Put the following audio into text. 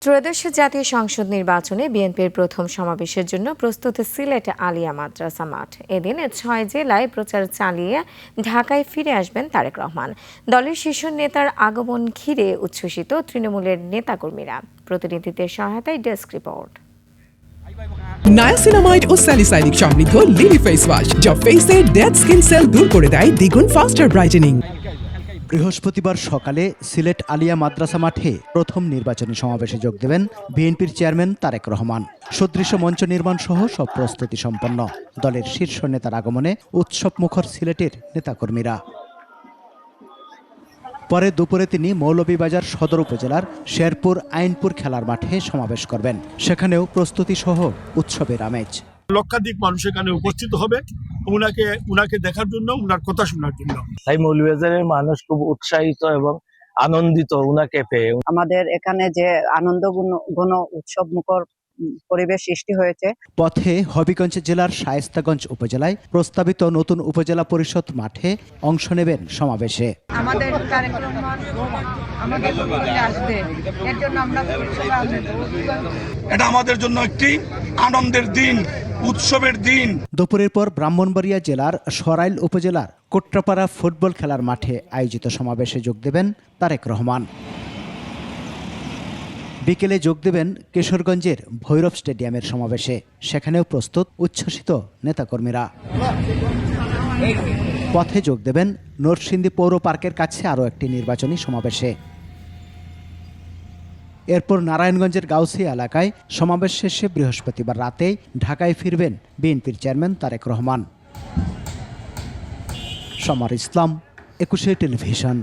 ত্রয়োদশ জাতীয় সংসদ নির্বাচনে বিএনপির প্রথম সমাবেশের জন্য প্রস্তুত সিলেট আলিয়া মাদ্রাসা মাঠ। এদিন ৬ জেলায় প্রচার চালিয়ে ঢাকায় ফিরে আসবেন তারেক রহমান। দলের শীর্ষ নেতার আগমন ঘিরে উচ্ছ্বসিত তৃণমূলের নেতাকর্মীরা। প্রতিনিধিদের সহায়তায় ডেস্ক রিপোর্ট। নায়াসিনামাইড ও স্যালিসাইলিক সমৃদ্ধ লিলি ফেস ওয়াশ যা ফেসের ডেড স্কিন সেল দূর করে দেয় দ্বিগুণ ফাস্টার ব্রাইটেনিং। বৃহস্পতিবার সকালে সিলেট আলিয়া মাদ্রাসা মাঠে প্রথম নির্বাচনী সমাবেশে যোগ দেবেন বিএনপির চেয়ারম্যান তারেক রহমান। সদৃশ মঞ্চ নির্মাণ সহ সব প্রস্তুতি সম্পন্ন। দলের শীর্ষ নেতার আগমনে উৎসব মুখর সিলেটের নেতাকর্মীরা। পরে দুপুরে তিনি মৌলভীবাজার সদর উপজেলার শেরপুর আইনপুর খেলার মাঠে সমাবেশ করবেন। সেখানেও প্রস্তুতি সহ উৎসবের আমেজ। লক্ষাধিক মানুষ এখানে উপস্থিত হবে উনাকে দেখার জন্য, উনার কথা শোনার জন্য। তাই মৌলভীবাজারের মানুষ খুব উৎসাহিত এবং আনন্দিত উনাকে পেয়ে। আমাদের এখানে যে আনন্দ ঘন উৎসব মুখর পরিবেশ সৃষ্টি হয়েছে। পথে হবিগঞ্জ জেলার শায়েস্তাগঞ্জ উপজেলায় প্রস্তাবিত নতুন উপজেলা পরিষদ মাঠে অংশ নেবেন সমাবেশে। আমাদের কার্যক্রম আমাদের আসবে, এর জন্য আমরা এটা আমাদের জন্য একটি আনন্দের দিন, উৎসবের দিন। দুপুরের পর ব্রাহ্মণবাড়িয়া জেলার সরাইল উপজেলার কোট্রাপাড়া ফুটবল খেলার মাঠে আয়োজিত সমাবেশে যোগ দেবেন তারেক রহমান। বিকেলে যোগ দেবেন কিশোরগঞ্জের ভৈরব স্টেডিয়ামের সমাবেশে। সেখানেও প্রস্তুত উচ্ছ্বসিত নেতাকর্মীরা। পথে যোগ দেবেন নরসিংদী পৌর পার্কের কাছে আরও একটি নির্বাচনী সমাবেশে। এরপর নারায়ণগঞ্জের গাউসিয়া এলাকায় সমাবেশ শেষে বৃহস্পতিবার রাতেই ঢাকায় ফিরবেন বিএনপির চেয়ারম্যান তারেক রহমান। সমার ইসলাম, ২১ টেলিভিশন।